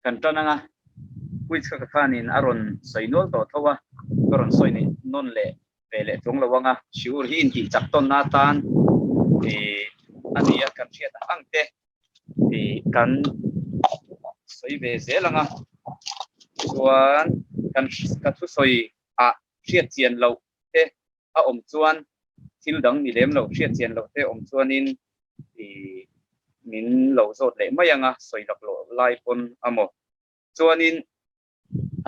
กันตอนนั้นวิศวกรin aron soinol to thawa karon soini non le pele tung lawanga shiur hin ki chakton na tan ania kan thiat angte kan soi ve zelanga chuan kan thu soi a thiat chian lo te a om chuan thil dang ni lem lo thiat chian lo te om chuan in min lo zot le mayanga soi lak lo lai pon amo chuan in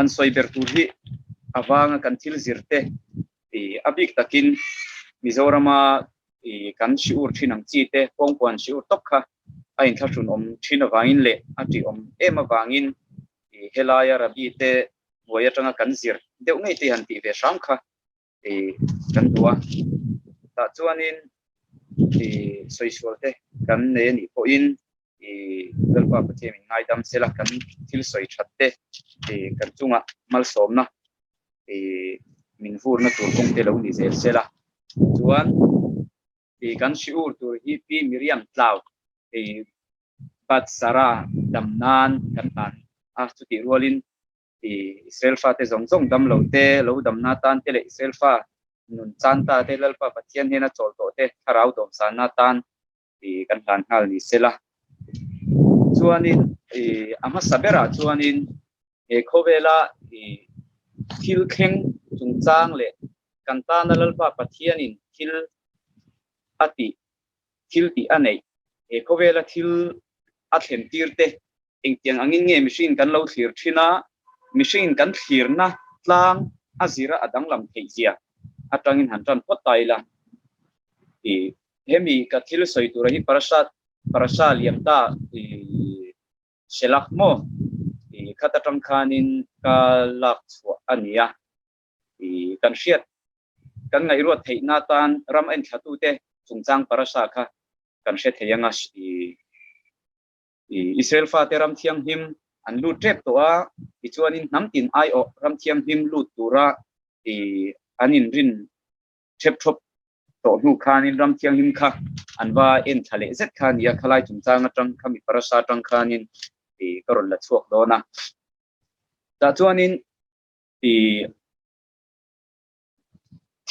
an soi ber tur hi awanga kan thil zirte abik takin mizorama kan shiur thinang chi te pongpuan shiur tok kha ain thachun om thina wangin le ati om ema wangin helaya rabi te boya tanga kan zir deu ngei te han ti ve sham kha kan tua ta chuanin soi sualte kan ne ni po in dalpa pathiam ngai dam sela kan thil soi thatte kan chunga mal somna min fur na tur kong te lo ni zel sela chuan kan shiur tur hi pi miriam tlaw pat sara damnan kan an chuti rualin Israel fa te zong zong dam lo te lo damna tan te le Israel fa nun chanta te lalpa pathian hena chol to te tharau dom san na tan kan han hal ni sela chuanin ama sabera chuanin khovela thil kheng chungchang le kan ta na lalpa pathian in thil ati thil ti anei khovela thil a thlen tirte engtiang angin nge machine kan lo thlir thina machine kan thirna tlang azira adang lam theizia atangin hantan potaila hemi ka thil soi tur hi parasha liamta selak mo khata tang khanin ka lak chwa ania kan hriat kan ngai ruat theina tan ram en thatu te chungchang parasha kha kan hre theyanga Israel fa te ram thiang him an lu trep to a chuanin namtin ai o ram thiang him lu tura anin rin trep thop to nu khanin ram thiang him kha anwa en thale zet khan ya khalai chungchang atang khami parasha tang khanin karol la chuak dona ta chuanin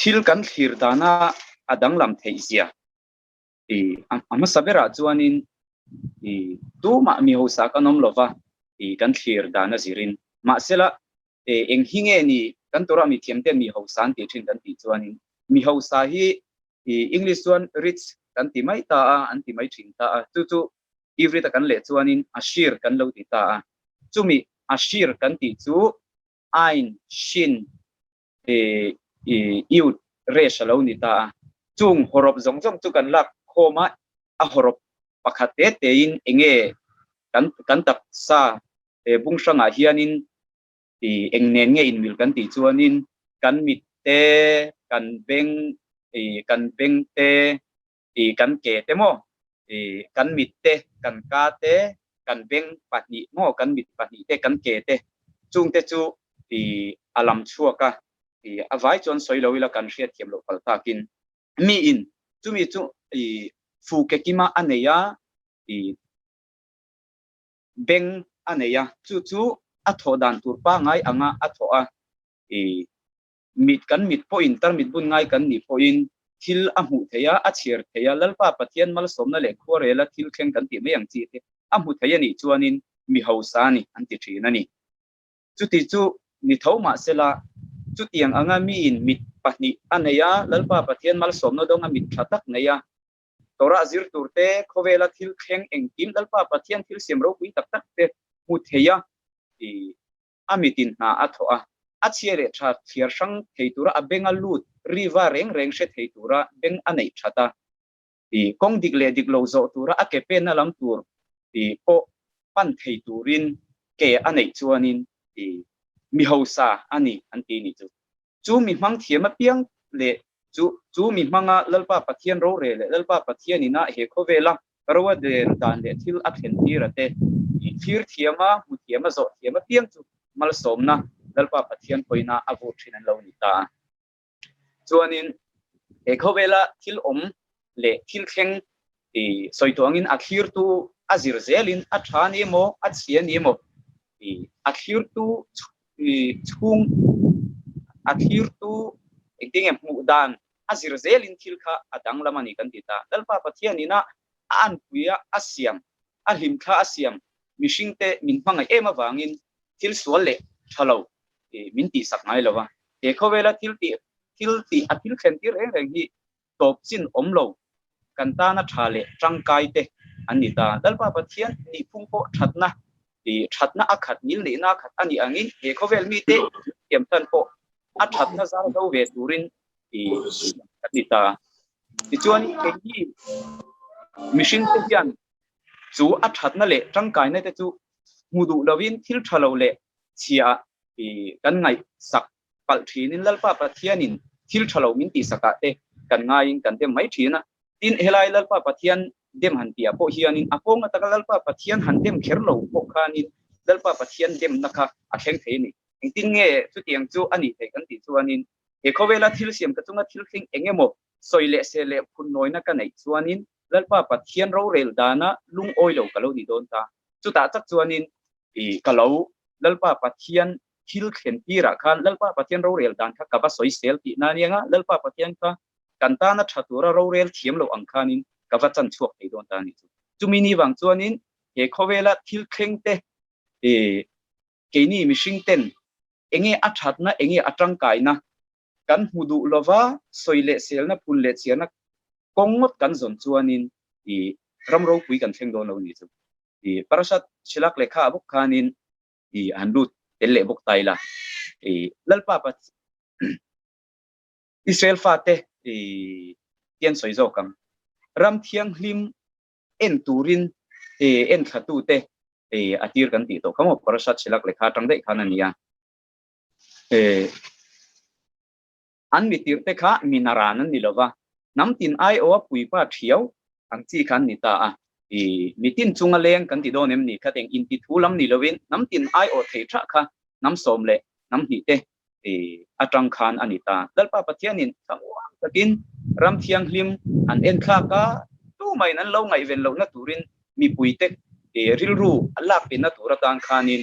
thil kan thlir dana adang lam theizia ama sabera chuanin tu ma mi ho sa kanom lova kan thlir dana zirin ma sela eng hinge ni kan tora mi thiamte mi ho san ti thin kan ti chuanin mi ho sa hi English one rich kan ti mai ta an ti mai thin ta chu ivri ta kan le chuanin ashir kan lo ti ta chumi ashir kan ti chu ain shin iut re shalo ni ta chung horop zong zong chu kan lak khoma a horop pakhate te in enge kan tak sa bungsanga hianin engnen nge in mil kan ti chuanin kan mit te kan beng te kan ke te mo kan mit te kan ka te kan beng patni mo kan mit patni te kan ke te chung te chu alam chuaka avai chon soilo ila kan hriat thiam lo paltakin mi in chumi chu fu ke kima aneya beng aneya chu athodan turpa ngai anga athoa mit kan mit point tar mit bun ngai kan ni point thil amu theya achir theya lalpa pathian mal somna le khorela thil kheng kan ti meyang chi te amu theya ni chuanin mi hausani anti thina ni chuti chu ni thoma sela chutiang anga mi in mit pahni aneya lalpa pathian mal somna donga mit thatak neya tora zir turte khovela thil kheng engkim lalpa pathian thil semro pui tak tak te mu theya amitin na athoa achiere tha thiar sang theitura abenga lut riva reng reng she theitura beng anei thata kong digle diglo zo tura akepe na lam tur po pan theiturin ke anei chuanin mi hosa ani anti ni chu mi mang thiama piang le chu mi manga lalpa pathian ro re le lalpa pathian ina he khovela rawa de dan de thil athen tirate thir thiama mu thiama zo thiama piang chu mal somna lalpa pathian poina abu thinan lo ni ta chuanin he khovela thil om le thil kheng soitongin akhir tu azir zelin athani mo achian ni mo akhir tu chung akhir tu ingting mudan azir zelin thilkha adang lamani kan tita dalpa pathian ina an puya asyam alim kha asyam mishingte minhang ema wangin thil suale thalo minti saknai lawa khowela thilti athil khentir reng hi top chin omlo kantana thale trangkai te anita dalpa pathian ni phungpo thatna akhat mil ni na khat ani angin khovel mi te tiam tan po thatna za do ve turin anita chuan hi mission te hian chu thatna le trangkai na te chu mudu lovin thil thalo le chia kan ngai sak pal thinin lalpa pathianin thil thalo min ti saka te kan ngai kan te mai thina tin helai lalpa pathian dem han pia po hianin apong ataka lalpa pathian han dem kherlo po khanin lalpa pathian dem nakha a kheng theini tin nge chu tiang chu ani the kan ti chuanin khowela thil siam ka chunga thil khing engemo soile sele phun noina ka nei chuanin lalpa pathian ro rel dana lung oilo kalo ni don ta chu ta chak chuanin kalo lalpa pathian thil khen pira khan lalpa pathian ro rel dan kha ka ba soi sel ti na nianga lalpa pathian ka kantana thatura ro rel thiam lo angkhanin ka va chan chuak ei don ta ni chu mini wang chuanin khowela thil kheng te keini mishing ten enge athatna enge atangkai na kan hudu lova soile selna pulle chiana kongot kan zon chuanin ramro pui kan theng don lo ni chu parasat silak lekha abuk khanin andut telle bok taila lalpa pat Israel fate tian soi zo kam ram thiang hlim en turin en khatu te atir kan ti to kamo parasat silak lekha tang dei khanania an mitir te kha minaranan nilova namtin ai o pui pa thiau ang chi khan ni ta mitin chunga leng kan ti donem ni khateng in ti thulam ni lovin namtin ai o thei tha kha nam som le nam hi te atang khan anita dalpa pathianin thawang takin ram thiang hlim an en kha ka tu mai nan lo ngai ven lo na turin mi pui te rilru alak pin na turatang khanin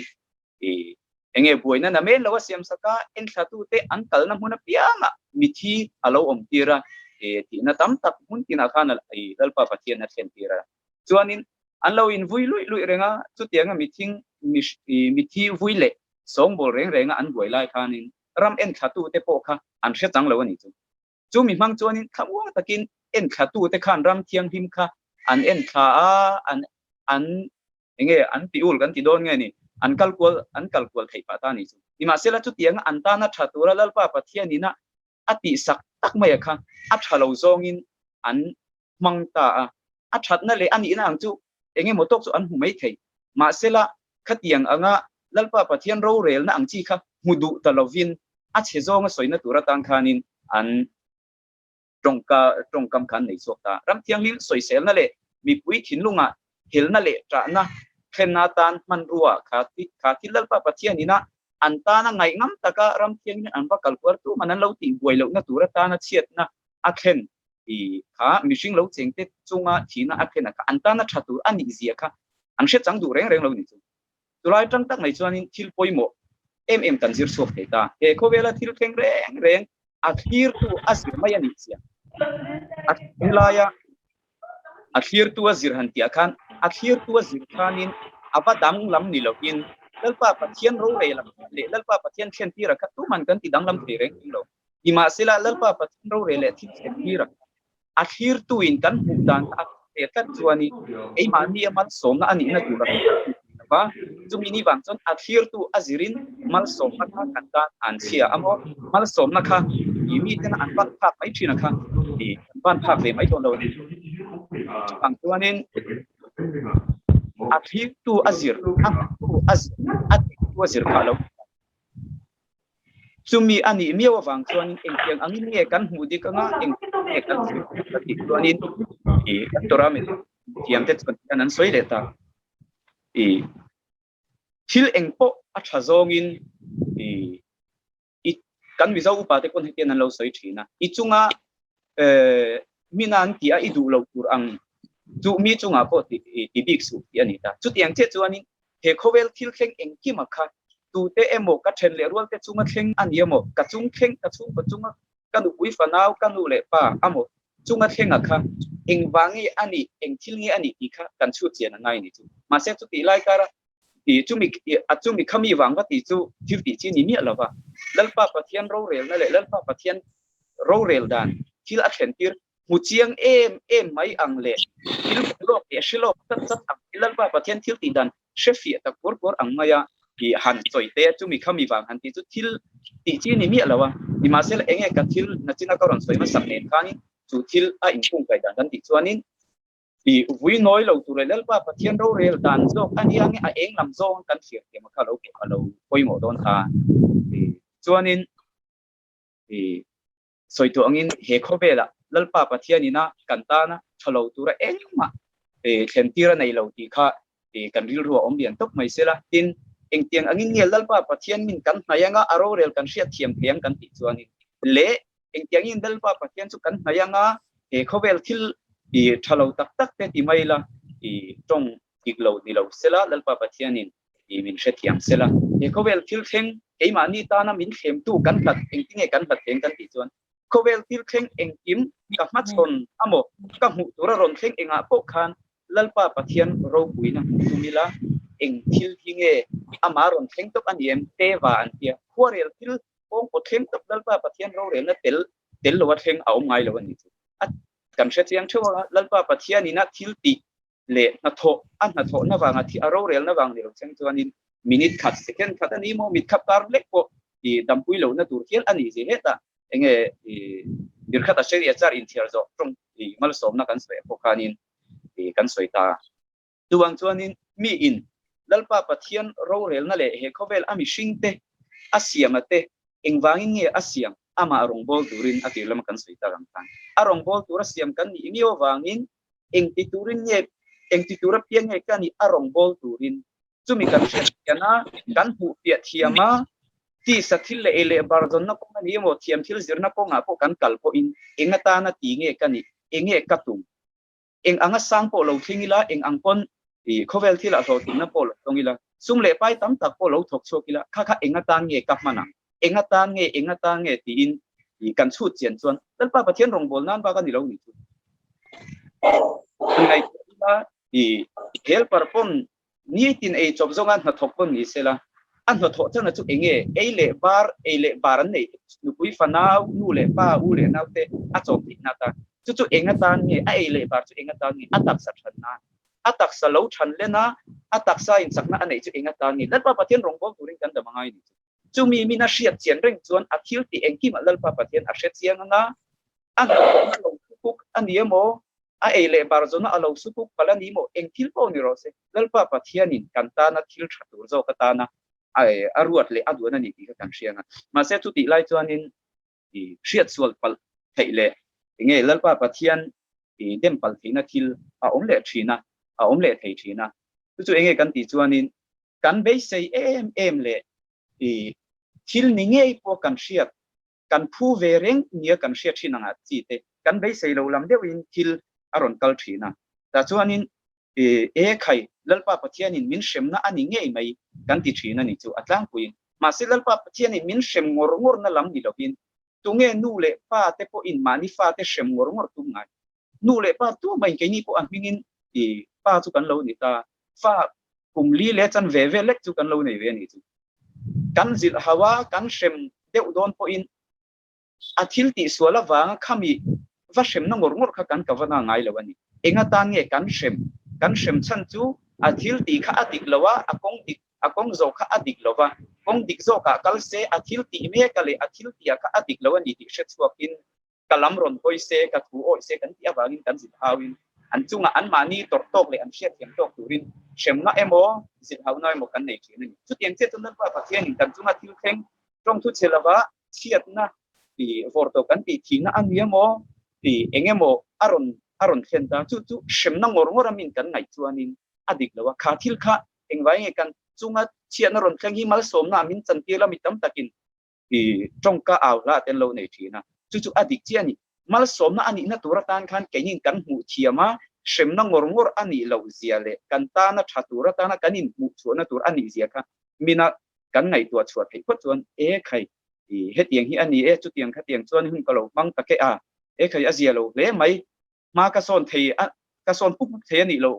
enge buina na men lawa siam saka en thatu te ankal na huna pianga mithi alo om tira ti na tam tak mun tina khana dalpa pathian na sen tira chuanin anlo in vui lui renga chu tianga mithi vui le song bol renga an buai lai khanin ram en thatu te po kha an hre chang lo ni chu mi mang chuanin khawang takin en thatu te khan ram thiang him kha an en kha an enge an piul kan ti don nge ni an kalkual thei pata ni chu ima sela chu tianga anta na thatura lalpa pathianina ati sak tak mai kha a thalo zongin an mangta a thatna le ani na ang chu enge motok chu an humei thei ma sela khatiang anga lalpa pathian ro rel na ang chi kha mudu talovin a chezonga soina tura tang khanin an tongkam khan nei sokta ram thiang lim soisel na le mi pui thinlunga hilna le tra na khenatan manrua khati lalpa pathianina antana ngai ngam taka ram thiang ni anpa kalpur tu manan lo ti buai lo na tura ta na chiat na akhen kha mishing lo chengte chunga thina akhen ka antana thatu ani zia kha an she chang du reng lo ni chu tulai tang tak mai chuanin thil poimo em kan zir sok theta khowela thil kheng reng akhir tu asir mayani sia akhilaya akhir tu azir hantia khan akhir tu azir khanin apa dang lam ni lokin lalpa pathian ro re lam le lalpa pathian khen pi ra tu man kan ti dang lam thei reng lo ima sila lalpa pathian ro re le thi khen pi ra akhir tu in kan hudan ta chuani ei ma ni amat som na ani na tu ra ba chumini wang chon akhir tu azirin mal som na kha kan ta an sia amo mal som na kha imi ten an pat phak mai thina kha ban phak le mai ton lo ni ang chuanin akhir tu azir khalo chumi ani miawa wang chuanin engpiang angin nge kan hudi ka nga eng kan ti chuanin tora me tiam te kan an soi leta thil engpo a thazongin kan mi zau pa te kon hetian an lo soi thina I chunga minan ti a idu lo tur ang chu mi chunga ko ti big su ti ani ta chu tiang che chuanin he khovel thil kheng eng ki ma kha tu te emo ka then le rual te chunga kheng an yemo ka chung kheng ka chung chunga ka nu pui fanau ka nu le pa amo chunga kheng a kha eng wangi ani eng thil nge ani ti kha kan chu chian ngai ni chu ma se chu ti lai kara ti chu mi chu mi khami wang wa ti chu thil ti chi ni mi la wa lalpa pathian ro rel na le lalpa pathian ro rel dan thil a then tir mu chiang em mai ang le thil ro ke shilo tat tat ak lalpa pathian thil ti dan shefi ta kor ang maya ki han choi te chu mi khami wang han ti chu thil ti chi ni mi la wa ni ma se la enge ka thil na china ka ron soi ma sam ne khani chu thil a in pung kai dan ti chuanin i vui noi lo tu le lalpa pathian ro rel dan zo ani ang a eng lam zo kan thiam ke ma kha lo ke alo poi mo don ta ti chuanin ti soi tu angin he khobela lalpa pathian ina kanta na thalo tu ra eng ma e then tira nei lo ti kha ti kan ril ru om bian tok mai sela tin eng tiang angin nge lalpa pathian min kan hnayanga aro rel kan sia thiam thiam kan ti chuanin le eng tiang in lalpa pathian chu kan hnayanga he khobel thil i thalo tak tak te ti mai la i tong ik lo ni lo sela lalpa pathianin i min she thiam sela he khobel thil theng ei ma ni ta na min khem tu kan tat eng tinge kan tat theng kan ti chuan khobel thil theng eng kim ka ma chon amo ka mu tura ron theng enga po khan lalpa pathian ro puina tumila eng thil hinge amaron theng tok aniem te wa an tia khorel thil ong ko theng tok lalpa pathian ro rel na tel lo wa theng au ngai lo ni chu at kan she chiang chu lalpa pathian ina thil ti le na tho an na tho na wanga thi aro rel na wang ni lo chang chuanin minute khat second khat ani mo mit khap tar lek ko ti dampui lo na tur khial ani je heta enge dir khata sheria char in thiar zo trong ti mal som na kan soi ko khanin ti kan soi ta tuwang chuanin mi in lalpa pathian ro rel na le he khovel ami shingte asiamate engwangin nge asiam ama arong bol turin atilam kan soi ta ram tan arong bol tur asiam kan ni mio wangin eng ti turin nge eng ti tura piang nge kan ni arong bol turin chumi kan yana kan hu pia thiama ti sathil le ele barzon na ko ni mo thiam thil zirna ko nga ko kan kal po in engata na ti nge kan ni enge katung eng anga sang po lo thingila eng angpon i khovel thila tho tina po tongila sumle pai tam tak po lo thok chokila kha kha engata nge kap mana engata nge ti in i kan chu chen chuan talpa pathian rong bol nan ba kan ni lo ni chu ngai la i helper pon ni tin e job zongan na thok pon ni sela an ho tho chana chu enge eile bar an nei nu pui fanau nu le pa u le nau te a chok ti na ta chu engata nge a eile bar chu engata nge atak sa than na atak sa lo than le na atak sa in sakna anei chu engata nge lalpa pathian rong bol turing kan da mangai ni chu mi na hriat chian reng chuan a thil ti engki ma lalpa pathian a hret chiang anga an lo kuk aniemo a eile bar zona alo supuk palani mo engthil po ni ro se lalpa pathianin kanta na thil thatur zo kata na ai aruat le aduna ni ti kan hrianga ma se chu ti lai chuanin i hriat sual pal theile nge lalpa pathian i dem pal thina thil a omle thina a omle thei thina chu enge kan ti chuanin kan be sei em le i thil ni nge po kan hriat kan phu ve reng nia kan hriat thinanga chi te kan be sei lo lam deuin thil aron kal thina ta chuanin e khai lalpa pathianin min shremna ani nge mai kan ti thina ni chu atlang puin ma se lalpa pathianin min shrem ngor na lam ni lovin tunge nu le pa te po in mani fa te shrem ngor tu ngai nu le pa tu mai ke ni po an mingin i pa chu kan lo ni ta fa kum li le chan ve lek chu kan lo nei ve ni chu kan zil hawa kan shrem deu don po in athil ti suala wang khami va shrem na ngor kha kan kawana ngai lawani enga tan nge kan shrem chan chu athil ti kha adik lawa akong zo kha adik lawa kong dik zo ka kal se athil ti me kale athil ti kha adik lawa ni ti shet suakin kalam ron hoi se ka thu oi se kan ti awangin kan zil hawin an chunga an mani tor tok le an shet thiam tok turin shrem na emo zil haw noi mo kan nei thini chu tiang che tun pa pathian kan chunga thil theng trong thu chelawa chiat na ti vorto kan ti thina an yemo ti engemo aron khenta chu shrem na ngor amin kan ngai chuanin adik lawa kha thil kha engwai nge kan chunga chian ron khang hi mal som na min chan ti la mi tam takin ti trong ka aw la ten lo nei thina chu adik chiani mal som na ani na turatan khan kenin kan mu chiama เสมนังงงอันนี้เราเสียเลยกันตานะชัตุระตานะกันนินมุชวนตัวอันนี้เสียค่ะมีนะกันไงตัวชวดให้พดชวนใครเฮ็ดอย่างที่อันนี้จุดอย่างขัดอย่างชวนหุ่นกะโหลกมังตะเกะใครอาเซียเราเลยไหมมากระโซนเทียกระโซนปุ๊บเทียนี่เรา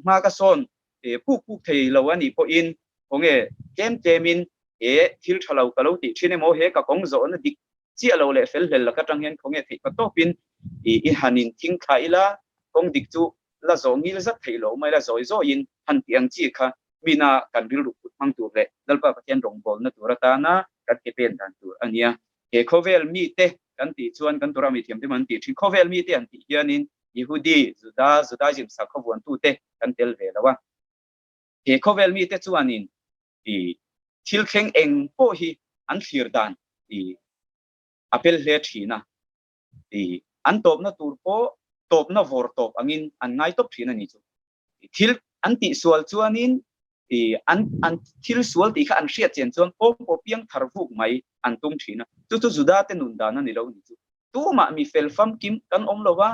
มากระโซนปุ๊บเทียเราอันนี้พออินของเกมเจมินทิลทะเลกะโหลติชินโมเฮกะกงโซนดิเจียเราเลยเฟลเลลกะจังเห็นของที่กะโตปินหันินทิ้งใครละกงดิกจูละโซงิลซัดเทโลไม่ละโซโซอินหันเตียงจีค่ะมีนากันริลุกุมังตัวเลยดัลปะปะเทียนรงบอลนะตัวรัตานะกันเเป็นดันตัวอันเนี้ยโคเวลมีเตกันติชวนกันตัวรามีเทียมที่มันติชิโคเวลมีเตอันติยานินยิฮูดีจุดาจิมสักขบวนตัวเตกันเตลเวลวะโคเวลมีเตชวนนินทิลเข่งเองโปฮีอันฟิร์ดันอเปลเลชีนะอันตบนะตัวโปตบนะวอร์ตบอันง่ายตบทีนั่นนี่จูทิลอันติสวลชวนนินอันทิลสวลติค่ะอันเชียดเจนชวนโปเปียงทาร์ฟุกไม่อันตุ้มทีนะจุดจุดาเตนุนดานั่นนี่เรานี่จูตัวมามีเฟลฟัมกิมกันลวะ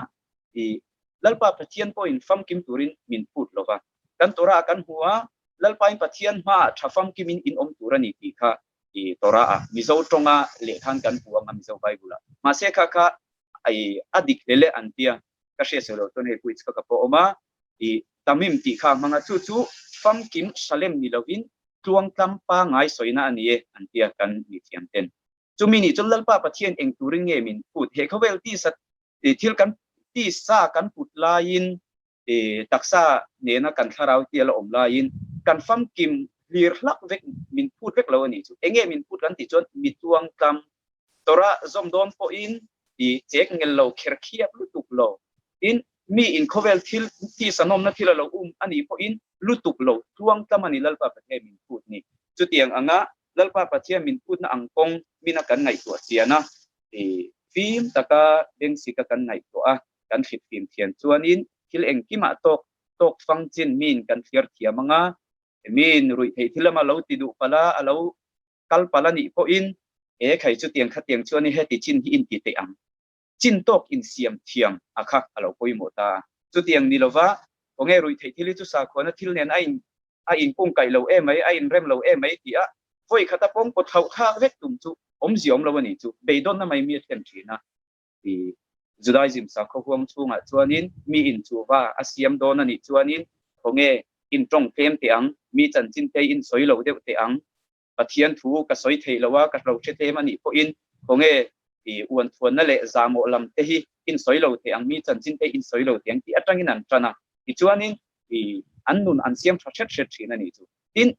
ลัลปะปะเทียนพออินฟัมกิมตุรินมินพูดลวะกันตัวรากันหัวลัลปะอินปะเทียนมาชาฟัมกิมินอินตุรานี่ตีค่ะตัวรามิโซตรงเลขันกันหัวมามิโซไบบุละมาเสกค่ะอดีตเลอันเตียก็เชื่อสุดตัวนี้คุยกับพ่อมาตามิมตีค่ะมังจู่ฟัมกิมสเลมนิลวินทวงกำปาง่ายสวยนะอันนี้อันเตียกันมีเทียมเต็นจุมินี่จนลัลปะปะเทียนเองตุริงเงมินพูดเฮเขาเวลที่สัตที่กันที่ซากันพูดลายินตักซาเนี่ยนะกันทาราวเตียละอมลายินกันฟัมกิมลีร์ลักเวกมินพูดเวกเราอันนี้จุเองมินพูดกันที่จนมีทวงกำตัวระจอมโดนพออินเจ๊กเงินเราเคลียบลุตุกเรามีอินโคเวลที่สนมนะที่เราอันนี้พออินลุตุกเราทวงกำมันนี่ลัลปะปะเทียมินพูดนี่จุดเตียงอ่ะลัลปะปะเทียมินพูดนะอังกงมีนักกันไงตัวเสียนะฟิล์มตะกะเด้งสิกะกันไงตัวกันฟิล์มเทียนส่วนอินคิลเองกิมาตกฟังจินมีนกันเฟียร์เทียมังมีนรุ่ยที่ละมาเราติดูปลาเรากัลปลานี่พออินใครจุดเตียงขัดเตียงส่วนนี้ให้ติจินที่อินติเตอังจินตกอินเสียมเทียมค่ะเราคุยหมดจุดเตียงนี่เราว่าของรุ่ยที่ลิจุสาคนนั้นที่เรียนไอ้ปุ่งไก่เราไหมไอ้เร็มเราไหมที่ไว้ขัดปงปดเขาข้าเวกตุ่มจุเสียมเราวันนี้จุเบย์ดอนนั่นไม่มีเทียนทีนะจุดได้จิมสักเขาห่วงช่วงส่วนนี้มีอินจูว่าอาเซียมโดนนี่ส่วนนี้ของอินตรงเต็มเตียงมีจันจินเตอินสวยเราเดียวเตียงปะเทียนถูกระสอยเทเราว่ากับเราเชเทมันนี่พออินของอ้วนทวนนั่นแหละจามอลำเตหิอินสอยเราเตียงมีจันจินเตอินสอยเราเตียงที่อัตรังนันจันนะส่วนนี้อันนุนอันเสียมชัดชัดทีนั่นนี่จู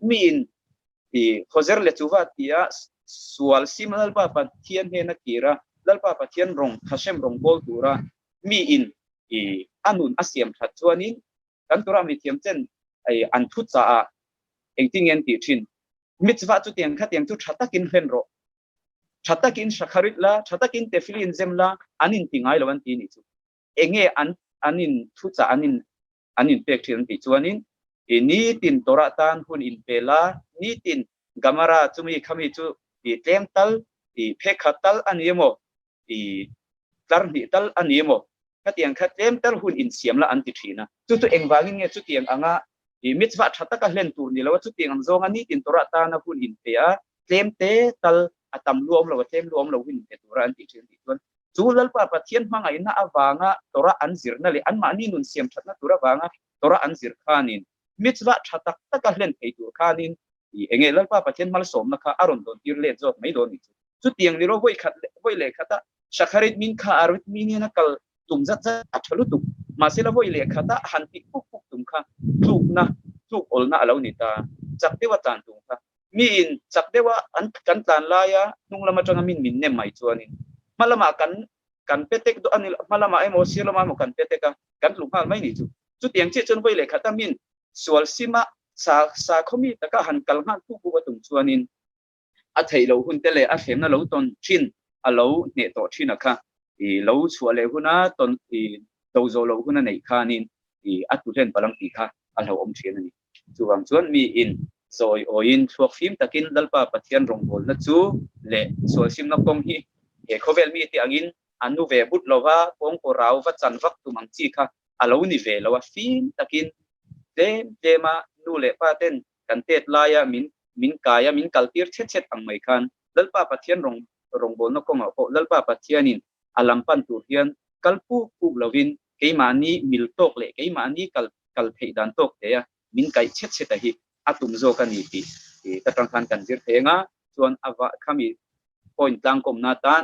มีอินเขาเจอเลจูว่าที่สวลซิมลัลปะปะเทียนเฮนักกีราลัลปะปะเทียนรงทัชเชมรงบอลตัวระมีอินอันนุนอาเซียมชัดส่วนนี้กันตัวเรามีเทียมเช่นอันทุตจ้าเองที่เงินติชินมิตรว่าจุดเตียงขัดเตียงจุดชัดตะกินเฮนโรชัดตะกินชักคาริตละชัดตะกินเตฟิลินเซมละอันนินติงไงละวันที่นี่จุเองอันนินทุตจ้าอันนินเปกที่นั่นติจวนนี้นี่ตินตัวระตันหุ่นอินเปล่านี่ตินกามาราจุมีขมิจุเต็มตัลเพคขัดตัลอันนี้โมตาร์นิตัลอันนี้โมขัดเตียงขัดเต็มตัลหุ่นอินเสียมละอันติทีนะจุดตัวเองวางินเงี้ยจุดเตียงอ่างมิตรว่าชัดตะกันเล่นตัวนี่แล้วว่าจุดเตียงอันโซงันนี่ตินตัวระตันหุ่นอินเปียเต็มเตตัลอัตมรวมเราเต็มรวมเราหุ่นเตตัวระอันติทีนี่ส่วนจูลัลปะปะเทียนมังไงนะอวางตัวระอันซิร์นั่นเลยอันมานี่นุนเสียมชัดนะตัวระวางตัวระอันซิร์ขานินมิตรว่าชัดตะกันเล่นให้ตัวขานินเองลัลปะปะเทียนมาลสมนะคะอารมณ์โดนยืนเล่นจดไม่โดนนี่จุดเตียงนี่เราไว้เล็กขัดชักคาริตมินข้าอารมิตมินี่นะกัลตุ่มจัดฉลุตุมาเสลไว้เล็กขัดหันติปุ๊บตุ่มค่ะทุกนะทุกอลนะเรานี่ตาจักเทวตันตุ่มค่ะมีอินจักเทวะอันกันตันลายะนุ่งละมาจังมินเนี่ยไม่จวนนี่มาละมากันเปเตกตัวอันนี้มาละมาเอโมเสียละมาหมกันเปเตกกันลุงมาไม่นี่จุดเตียงเชื่อจนไว้เล็กขัดมินสวลซิมาสาเขามีแต่ก็หันกัลหันผู้ว่าตุ่มชวนินอัฐิเราหุ่นเตเลอัฐินั้นเราตอนชินเราเนี่ยต่อชินนะคะเราชัวเลยหุ่นนะตอนตัวโจเราหุ่นนั่นเองค่ะนินอัตุเรนพลังตีค่ะเราอมเชียนนี่ส่วนมีอินโซยโออินช่วงฟิล์มตะกินดัลปะปะเทียนรงบอลนั่นจูเละส่วนซิมนักกงฮีเขาเวลมีที่อังอินอันนูเวบุตรเราว่าปงโกราววัดจันวักตุมังจีค่ะ alo ni ve lo fin takin te ma nu le pa ten kan tet laya min kaya min kaltir chet ang mai khan lalpa pathian rong bol no ko ma ko lalpa pathianin alampan tu hian kalpu pu lovin keimani mil tok le keimani kal thei dan tok te ya min kai chet a hi atum zo kan ni ti ta tang khan kan zir thenga chuan awa khami point tang kom na tan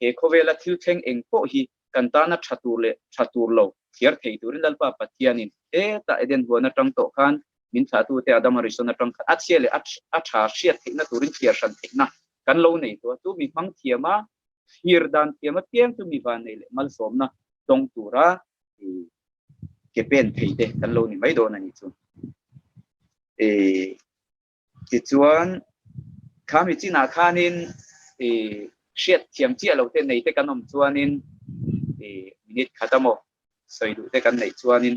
he khovela thil theng eng po hi kan ta na thatur lo hiar thei turin lalpa pathianin ta eden huana tang to khan min tha tu te adam arisona tang khan achele atha hriat theina turin thiar san theina kan lo nei to tu mi mang thiama hir dan thiama tiang tu mi van nei le mal somna tong tura ke pen thei te kan lo ni mai do na ni chu ti chuan khami china khanin hriat thiam chi lo te nei te kanom chuanin minute khatamo soi du te kan nei chuanin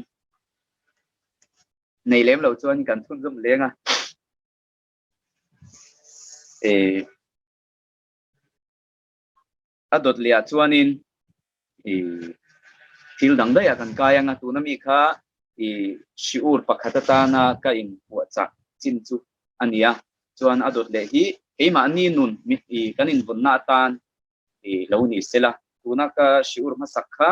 nei lem lo chuan kan thun zum lenga adot lia chuanin thil dang da ya kan kaya nga tu na mi kha shiur pakhatata na ka in wa cha chin chu ania chuan adot le hi eima ni nun mi kanin bunna tan lo ni sela tuna ka shiur ma sakha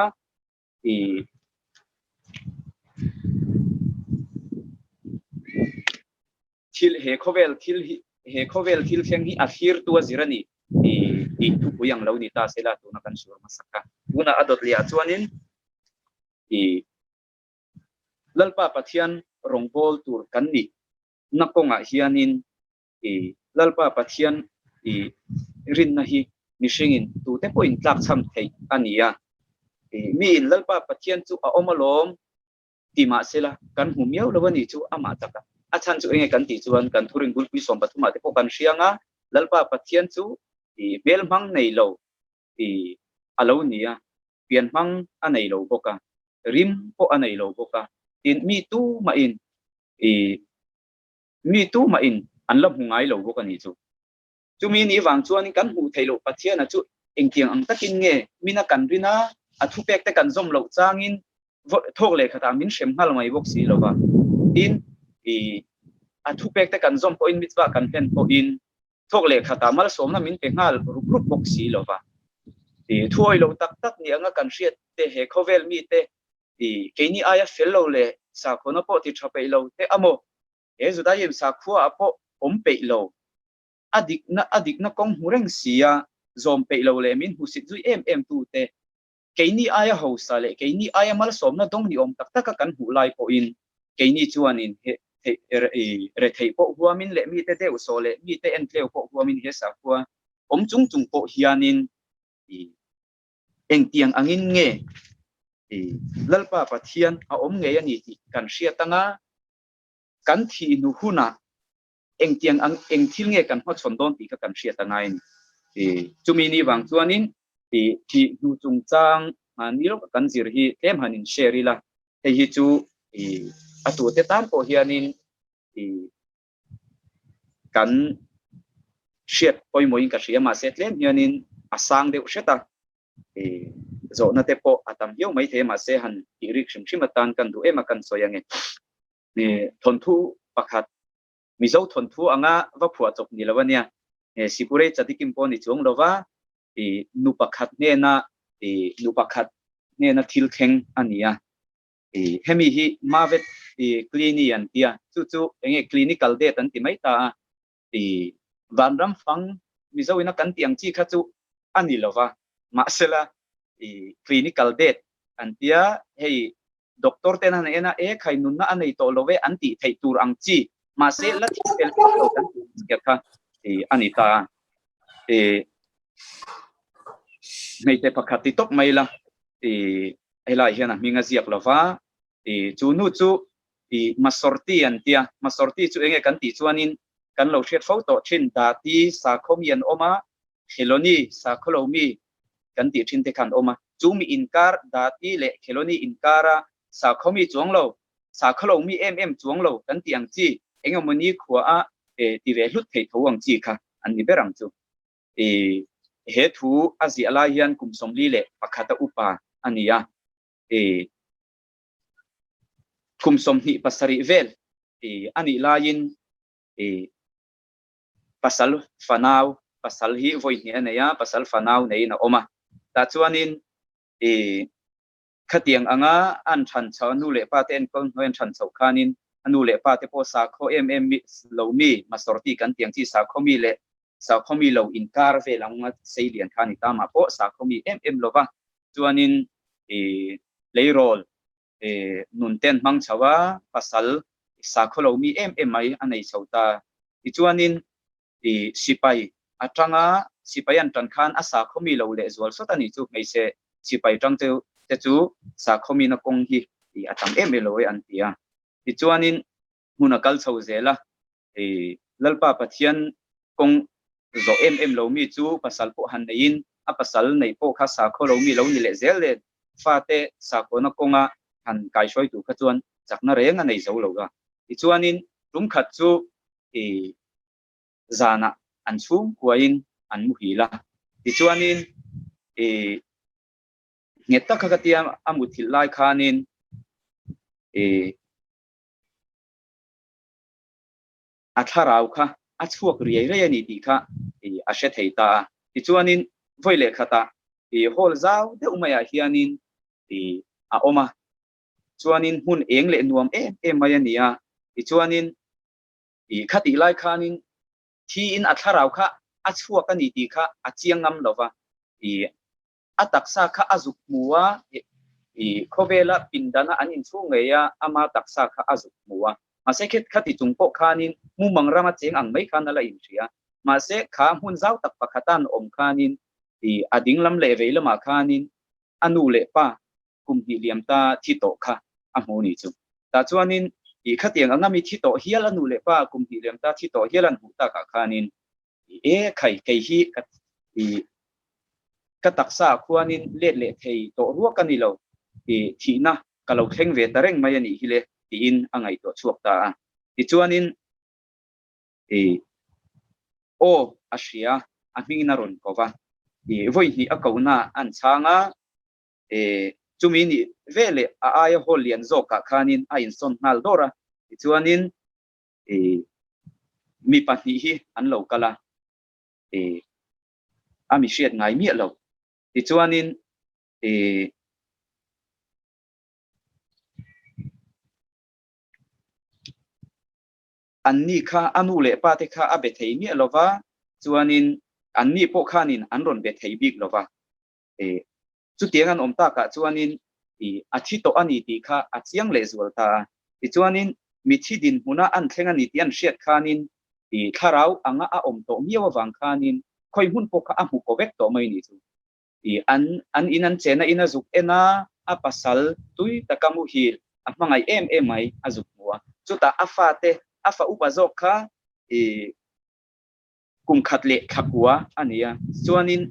thil he khovel thil theng hi akhir tu zirani tu puyang lo ni ta sela tuna kan shiur ma sakha tuna adot lia chuanin lalpa pathian rongbol tur kan ni nakonga hianin lalpa pathian rin na hi mishingin tu te point tlak cham thei ania mi lalpa pathian chu a omalom tima sela kan humiau lawani chu ama taka achan chu enge kan ti chuan kan thurin gul pi som pathuma te po kan hrianga lalpa pathian chu bel mang nei lo alo nia pian mang anei lo boka rim po anei lo boka tin mi tu ma in an lam hungai lo boka ni chu mi ni wang chuan kan hu thei lo pathian chu engkiang ang takin nge mina kan rina athu pek te kan zom lo changin thok le khata min shem hal mai bok si lova in athu pek te kan zom po in mitwa kan pen po in thok le khata mal som na min pe ngal rup bok si lova thuoi lo tak ni anga kan hriat te he khovel mi te ke ni aya fel lo le sa khona po ti thape lo te amo he zuda yem sa khua apo om pe lo adik na kong hureng sia zom pe lo le min husit zui em tu te ke ni aya ho sa le ke ni aya mal som na dong ni om tak kan hu lai po in ke ni chuan in he re thei po huamin le mi te deu so le mi te en tleu po huamin he sa khua om chung po hianin eng tiang angin nge lalpa pathian a om nge ani ti kan hria tanga kan thi nu huna eng tiang eng thil nge kan ho chon don ti ka kan hria tanga in chumi ni wang chuanin thi nu chung chang ni lo kan zir hi tem hanin share la he hi chu atu te tam po hianin kan hriat poimoin ka hria ma setlem hianin asang deuh hreta zo na te po atam hiu mai the ma se han irik shim atan kan du ema kan soyange thon thu pakhat mizo thon thu anga va phua chok ni lawania sipure chatikim po ni chung lova nu pakhat ne na thil kheng ania hemi hi mavet clinian tia chu enge clinical date an ti mai ta vanram fang mizo ina kan tiang chi kha chu ani lova ma sela clinical date antia hei doctor tena na ena khai nun na anei to love anti thei tur ang chi ma se la thi pel lo kan ke kha anita nei te pakhati top mai la ela hiana minga ziak lova chu nu chu masorti antia masorti chu enge kan ti chuanin kan lo thret photo thin da ti sa khomian oma kheloni sa kholomi kan ti thin te khan oma chumi inkar dati le kheloni inkara sa khomi chuanglo sa kholomi em chuanglo kan ti ang chi engomani khua a ti ve hlut thei thowang chi kha an ni berang chu he thu azi ala hian kum somli le pakhata upa ania kum som hi pasari vel ani lain pasal fanau pasal hi voi ni anaya pasal fanau nei na oma ta chuanin khatiang anga an than chaw nu le pa ten kon hoen than chaw khanin anu le pa te po sa kho mi lo mi masorti kan tiang chi sa kho mi le sa kho mi lo in kar ve langa sei lian khani ta ma po sa kho mi lova chuanin leirol nun ten mang chawa pasal sa kho lo mi mai anei chauta ti chuanin sipai atanga sipai an tan khan asa kho mi lo le zwal sotani chu mai se sipai tang te chu sa kho mi na kong hi atang lo an tia ti chuanin huna kal chho zela lalpa pathian kong zo lo mi chu pasal po han nein a pasal nei po kha sa kho lo mi lo ni le zel le fa te sa ko na konga han kai shoi tu kha chuan chakna renga nei zo lo ga ti chuanin rum khat chu zana an chung kuain an mu hi la ti chuanin ngeta kha tiam amu thil lai khanin atharau kha achuak riai re ani ti kha a she theita ti chuanin voile khata hol zau de umaya hianin a oma chuanin hun eng le nuam mai ania ti chuanin khati lai khanin thi in atharau kha achuak ani ti kha achiangam lova ataksa kha azuk muwa khovela pindana anin chungeya ama taksa kha azuk muwa mase khet khati chungpo khanin mu mangrama cheng ang mai khan la in ria mase kha hun zau tak pakhatan om khanin adinglam le veilama khanin anu le pa kum hi liamta thito kha amoni chu ta chuanin khatiang angami thito hial anu le pa kum hi liamta thito hialan hu ta ka khanin khai kai hi ka taksa khuanin le thei to ruak ani lo thina kalo thleng ve tareng mai ani hile tin angai to chuak ta ti chuanin o asia aming na ron kova voi hi akauna an changa chumi ni vele a aya holian zoka khanin a in son nal dora ti chuanin mi pahni hi an lo kala ami shiat ngai mi lo ti chuanin anni kha anu le pa te kha abe thei mi lova chuanin anni po khanin an ron be thei bik lova chu tiang an om ta ka chuanin athi to ani ti kha achiang le zual ta ti chuanin mi thi din huna an thlenga ni tian shiat khanin tharau anga a om to miawa wang khanin khoi hun po kha a hu ko vek to mai ni chu an inan chena ina zuk ena a pasal tui takamu hi a mangai mai azuk muwa chuta afate afa upazok kha kum khatle thakwa ania chuanin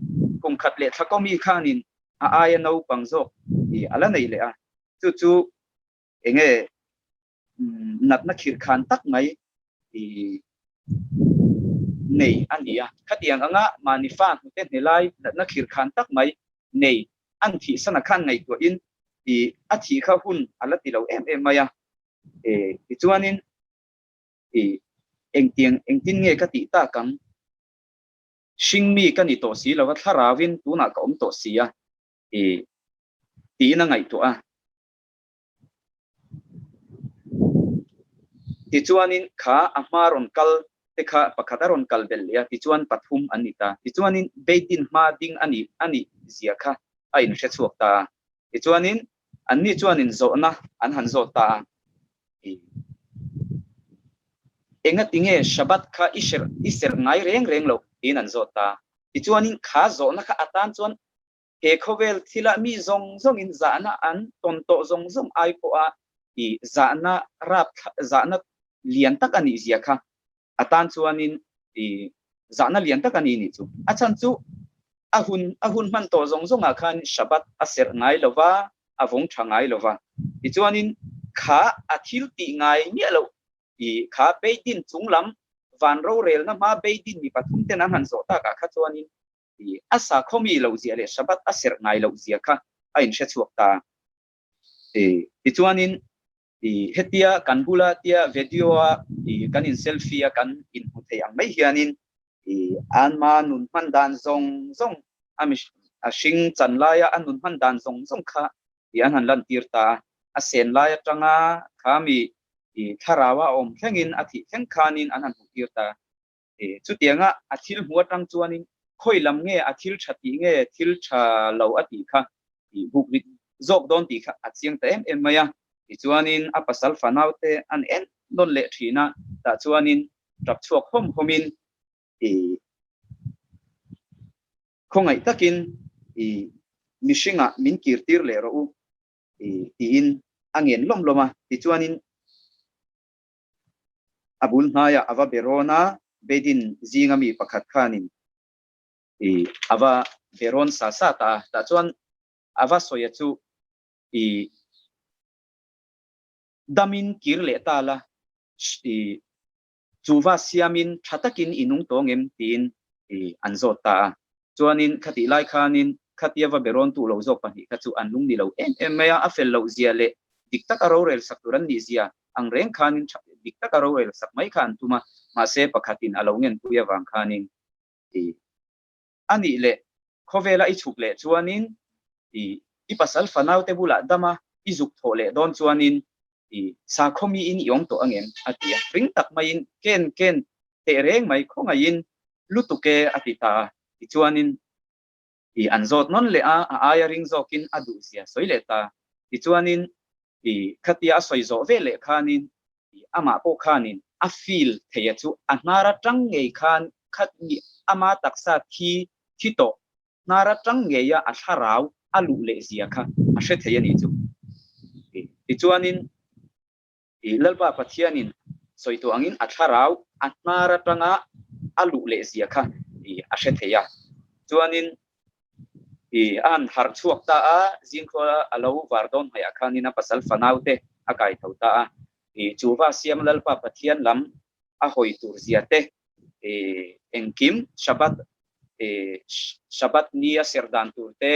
kum khatle thakomi khanin a aya no pangzok ala nei le a chu enge natna khir khan tak mai nei ania khatiang anga manifa te nelai natna khir khan tak mai nei an thi sana khan ngai to in a thi kha hun ala ti lo maya chuanin eng tin nge ka ti ta kam shingmi ka ni to si lawa tharawin tuna ka om to sia ti na ngai to a ti chuanin kha amaron kal te kha pakhataron kal bel ya ti chuan pathum anita ti chuanin beitin ma ding ani zia kha a in she chuak ta ti chuanin anni chuanin zo na an han zo ta enga tinge shabat kha iser ngai reng lo in an zo ta ti chuanin kha zo na kha atan chuan he khovel thila mi zong in zana an ton to zong ai po a zana rap zana lian tak ani zia kha atan chuanin zana lian tak ani ni chu achan chu ahun man to zong a khan shabat aser ngai lova avong thangai lova ti chuanin kha athil ti ngai mi lo kha beidin chunglam van ro rel na ma beidin mi pathum te nan han zo ta ka kha chuanin asa khomi lo zia le shabat aser ngai lo zia kha a in she chuak ta ti chuanin hetia kan bula tia video kan in selfie kan in hutei ang mai hianin an ma nun man dan zong zong ami a hring chan laia an nun man dan zong zong kha an han lan tir ta a sen laia tanga khami tharawa om thlengin athi thleng khanin an han tir ta chu tianga athil huwa tang chuanin khoi lam nge athil thati nge thil tha lo ati kha buk rit zok don ti kha achiang ta em maya chuanin a pasal fanaute an en don le thina ta chuanin trap chuak homin khongai takin mishinga min kirtir le ro in angin loma ti chuanin abul haya ava berona bedin zingami pakhat khanin ava beron sa ta chuan ava soya chu damin kirle tala chuwa siamin thatakin inung tongem tin anzota chuanin khati lai khanin khatiawa beron tu lo zok pani khachu anlung ni lo em maya afel lo zia le dikta karo rel sakturan ni zia ang reng khanin dikta karo rel sak mai khan tuma ma se pakhatin alongen puya wang khanin ani le khovela I chuk le chuanin I pasal fanau te bula dama izuk thole don chuanin sa khomi in yong to angem atia ring tak mai in ken te reng mai khonga in lutuke atita chuanin anzot non le a aya ring zokin adu sia soileta chuanin khatia soizo vele khanin ama po khanin a feel theya chu anara tang ngei khan khatni ama taksa thi to nara tang ngeya a tharau alu le zia kha a hre theya ni chu chuanin lalpa pathianin soito angin a tharau a nara tanga alu le zia kha a hre theya chuanin an har chuak ta a jingkhola alo wardon haya khanina pasal fanaute akai thota chuwa siam lalpa pathian lam a hoi tur ziate engkim shabat nia serdan turte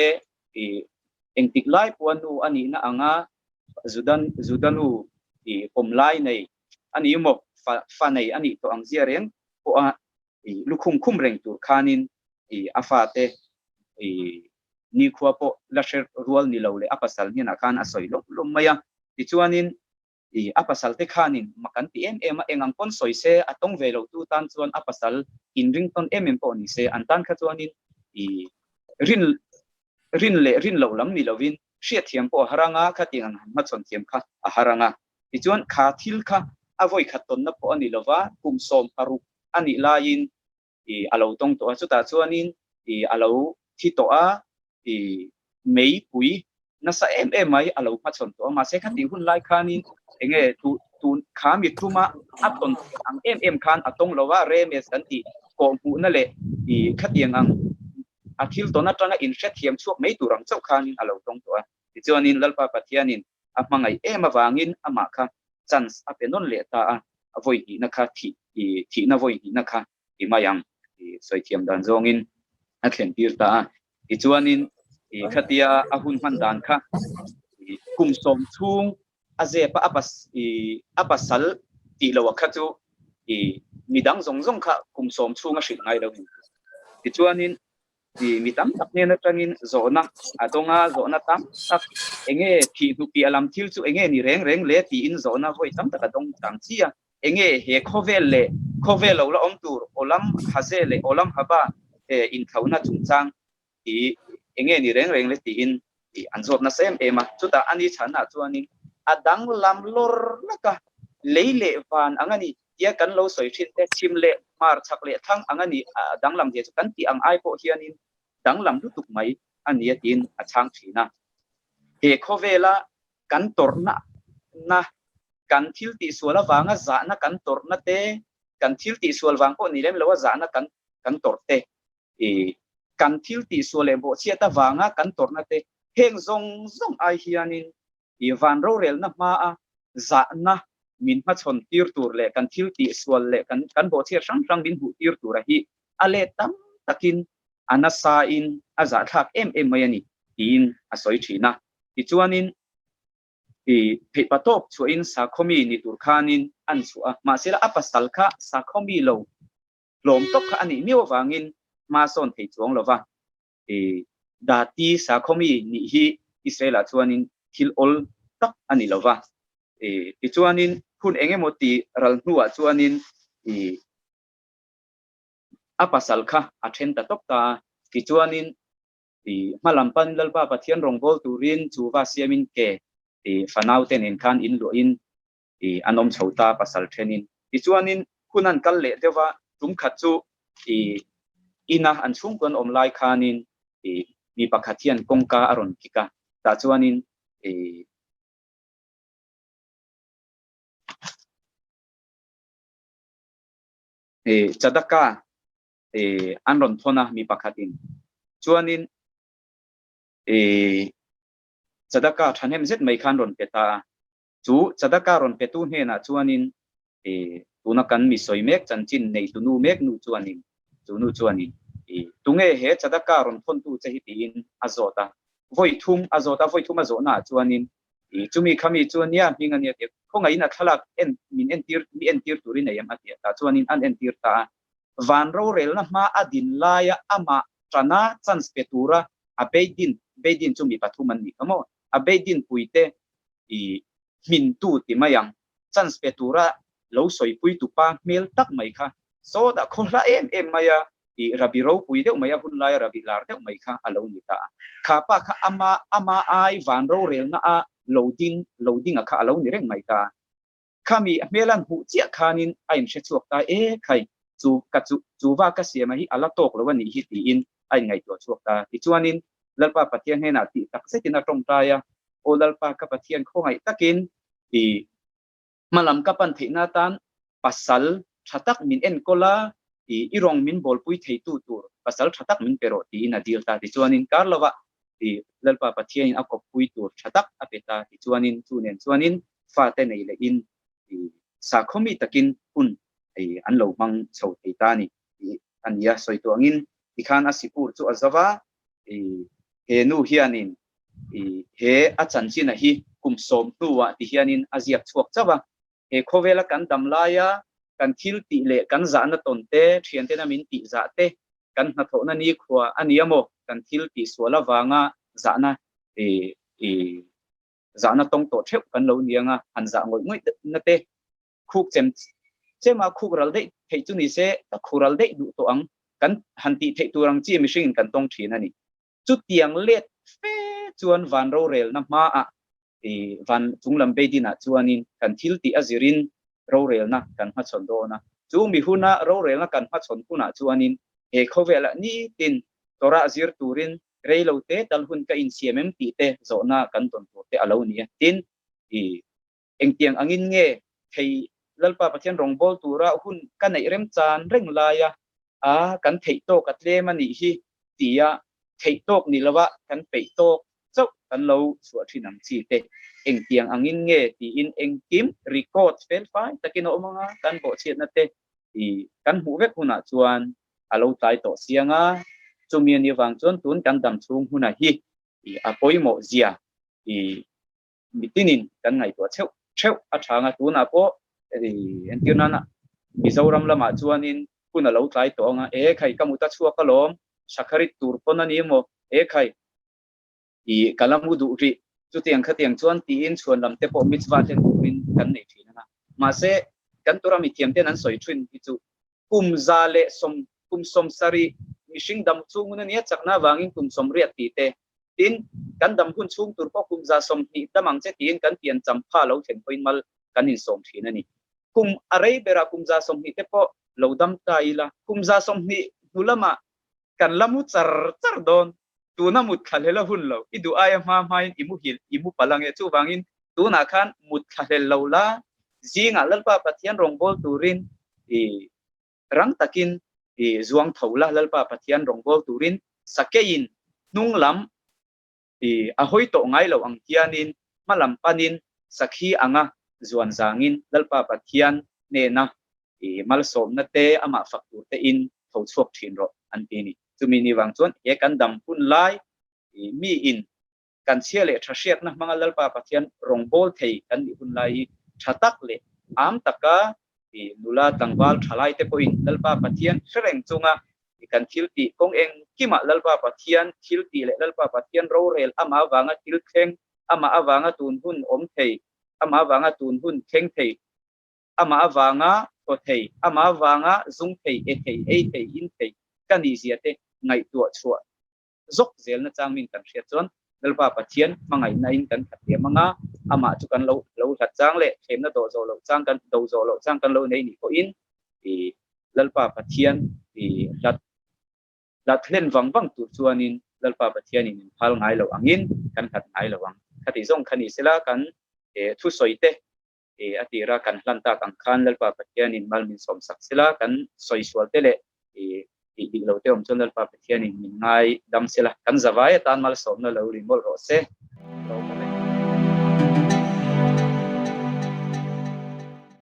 engtiklai puanu ani na anga zudanu pomlai nei ani mo fa nei ani to ang ziaren po a lukhum reng tur khanin afate ni khua po lasher rual ni lo le apasal ni na khan asoi lom maya ti chuanin apasal te khanin makan ti em engang pon soise atong velo tu tan chuan apasal in rington po ni se antan kha chuanin rin lo lam ni lovin hriat thiam po haranga kha tingan ma chon thiam kha a haranga ti chuan kha thil kha avoi khaton na po ani lova kum som paru ani lain alo tong to chuta chuanin alo thi to a mei pui na sa mai alo ma chon to ma se kha ti hun lai khanin enge tu kha mi tuma aton ang khan atong lova re me santi ko hu na le khatiang ang athil to na tanga in hret thiam chuak mei turang chau khanin alo tong to ti chuanin lalpa pathianin amangai awangin ama kha chance apenon le ta avoi hi na kha thi na voi hi na kha mayang soi thiam dan zongin a thlen tir ta ti chuanin khatia ahun man dan kha kum som chung aze pa apasal ti lo kha chu midang zong kha kum som chung a hrit ngai lo ti chuanin mitam tak ne na tangin zona atonga zona tam tak enge thi tu pi alam thil chu enge ni reng le ti in zona voi tam tak adong tang chia enge he khovel lo la om tur olam haze le olam haba in thauna chungchang enge ni reng le ti in anzot na sem ema chuta ani chana chuani adang lam lor laka leile van angani ya kan lo soi thin te chimle mar chakle thang angani dang lam je chu kan ti ang ai po hianin dang lam lutuk mai ania tin achang thina he khovela kan torna na kan thil ti suala wanga za na kan torna te kan thil ti sual wang po ni lem lo za na kan torte kan thil ti suale bo chiata wanga kan torna te heng zong ai hianin van ro rel na ma a za na min ma chon tir tur le kan thil ti sual le kan bo chia sang din hu tir tur hi ale tam takin anasa in aza thak mai ani in asoi thina ti chuanin ผิดประตูช่วยอินสักขมีนิตุรคานินอันชัวมาเสียละอัปสัลค่ะสักขมีโลลมตกค่ะอันนี้มีว่างินมาส่วนที่จวงหรอวะดาตีสักขมีนี่ฮีอิสราเอลชวนินทิลอลตกอันนี้หรอวะชวนินคุณเองหมดที่รัลนัวชวนินอัปสัลค่ะอัจฉริยะตกตาชวนินมาลำปันลลบ้าปะเทียนรองบอลตูรินจูว่าเสียมินเกฟันเอาเตนินคันอินโลอินอันอมชาวตาปัสสัลเทนินจวนนินคุณนันกัลเล่เดว่าจุมขัดจูอินะอันชุ่มกันอมไลคันินมีปะขัดเทียนกงกาอารอนกิกาแต่จวนนินจัดกาอันรอนทนะมีปะขัดินจวนนินจัดกาทันเฮมเซตไม่คันรอนเปตาจูจัดการอนเปตูเฮนะจวนินตุนักันมีสอยเมกจันจินในตุนูเมกนูจวนินตุนูจวนินตุงเฮจัดการอนคนตูจะฮิตินอาโซตาvoidทุ่มอาโซตาvoidทุ่มอาโซนะจวนินจุมีคำมีจวนเนียมีเงินเยอะคงไงนักขลักมินเอ็นทีร์ตุรินเนี่ยมาเดียตาจวนินอันเอ็นทีร์ตาวันเราเรลนะมาอดินลายอามาตรานาจันสเปตูระอาเบดินจุมีปัทุมันนี่ขโมอาเบดินปุยเตมินตูติมายังจันสเปตูระโลสอยปุยตุปาเมลตักไม่ค่ะโซดาคนละมายาระบิโรปุยเดียวมายาหุ่นลายระบิลาร์เดียวไม่ค่ะอารมณ์นี้ตาข้าป้าค่ะอามาไอวันโรเรลนะโหลดิ้งค่ะอารมณ์นี้เร่งไม่ค่ะข้ามีเมลันหูเจียขานินไอ้เชื่อวกตาใครจูว่าก็เสียมาฮิอาลาโตกแล้ววันนี้ฮิตีอินไอ้ไงตัวชวกตาที่จวนินแล้วป้าปะเทียนให้นาทีตักเสตินาตรงตายโอลลปากปะเทียนคงไงตักินมาลำกับปันเทนาตันปัสสัลชัตักมินเอ็นโกลาอีรองมินบอลปุยเทตูตูปัสสัลชัตักมินเปโรตีนาดีลตาที่จวนินการละวะลลปาปะเทียนอักปุยตูชัตักอเปตาที่จวนินจูเนนจวนินฟาเตนในเลอินสาคมีตะกินคุณอันเหลามังโชติตานี่อันยาสวยตัวงินที่ขานอาศิปูร์จูอัซาวะเฮนูฮิอานินเฮอาจารย์จีน่ะฮีกุมสมตัวที่ฮิอานินอาเซียชวกจ้าวะเฮโคเวลกันดำลายากันทิลติเลกันจานตนเตเทียนเตนามินติจาเตกันนัทโอนันนี่ขวาอันนี้โมกันทิลติสวลาวางาจานะจานะตรงโตเทปกันเหล่านี้งะอันจางอยงอยนั่นเตคุกเจมาคุกรัลเดเทจุนิเซตคุรัลเดดูตัวอังกันหันติเทตุรังจีมิชิงกันตรงทีนั่นนี่จุดเตียงเล็ดเฟจวนวันโรเรลนะมาวันจุงลำเบดินะจวนนินกันทิลติอาซิรินโรเรลนะกันฮัชอนโดนะจูมีหุนะโรเรลนะกันฮัชอนกุนะจวนนินเฮโคเวลนี่ตินตัวราซิร์ตูรินเรลเตตัลหุนกับอินเซียมตีเตโซนะกันตนตัวเตอลาวนี่ตินเอ็งเตียงอังินเงเฮลลปาปะเทียนรองบอลตัวราหุนกันในเริ่มจานเร่งลายกันเทโตกัดเลมันนี่ฮีตีเทโตกนี่ละวะกันเปโตกเจ้ากันเราสวดที่นังชีเตเอ็งเตียงอังินเงตีอินเอ็งกิมรีคอร์ดเฟลไฟตะกินออกมากันโบเชียนนั่นเตกันหูเวกหุนะจวนอาเราตายต่อเสียงจุมีนิวังจวนตุนกันดำชุงหุนะฮีอปอยโมเซียมิตินินกันไงตัวเชวอาชางตุนอปอเอ็นตินันมิซารัมละมาจวนินคุณเราตายต่อใครกมุตชัวกลมสักคริตูร์ปนันยิโมใครกลามุดูรีจุดยังขัดยังชวนตีนชวนลำเตปอมิสวาเทนบุรินกันในทีนั้นมาเสกันตัวเรามีเทียมเตนันสอยทวินที่จุกุมซาเลกุมสมสารีมิชิงดำชุ่งนั้นเนี่ยจากน้าวางินกุมสมเรียตีเตตินกันดำหุ่นชุ่งตัวพอกุมซาสมนี่ดำมังเจตีนกันเปลี่ยนจำผ้าเราเห็นพอยมัลกันอินสมทีนั่นนี่กุมอะไรเบรากุมซาสมนี่เตปอเราดำตายละกุมซาสมนี่นุลมากันละมุดจาร์ดอนตัวน้ำมุดขัดเลาหุ่นเราอีดูอายมาไม่อิมุพลังจูวังอินตัวนักขันมุดขัดเลาละจิงอัลลปาปะเทียนรองบอลตูรินรังตะกินจวงทาวละลลปาปะเทียนรองบอลตูรินสักเกยินนุ่งลำหอยโตไงเราอังเทียนินมาลำปานินสักฮีอังจวนจางินลลปาปะเทียนเนนะมาลสมนัตเตอามาฝักตัวเตอินทาวชวกทินรออันนี้จุมีนิวังจวนกันดำพุ่นไลมีอิน kan chia le thasiat na manga lalpa pathian rongbol thei kan ni hun lai thatak le am taka ti nula tangwal thalai te poin lalpa pathian sereng chunga kan thil ti kong eng kima lalpa pathian thil ti le lalpa pathian ro rel ama wanga til theng ama awanga tun hun om thei ama wanga tun hun theng thei ama awanga ko thei ama wanga zung thei e thei in thei kan ni ziate ngai tu chua zok zel na changmin kan hriat chon lalpa pathian mangai na in kan khatia manga ama chu kan lo that chang le themna do zo lo chang kan do zo lo chang kan lo nei ni ko in ti lalpa pathian ti lat hlen wang tu chuanin lalpa pathian in phal ngai lo angin kan khat ngai lo ang khati zong khani sela kan thu soite atira kan hlanta kan khan lalpa pathian in malmin som sak sela kan soi sual tele di lo te om chon lalpa pathian in ngai dam sela kan zawai tan mal som na lo rimol ro se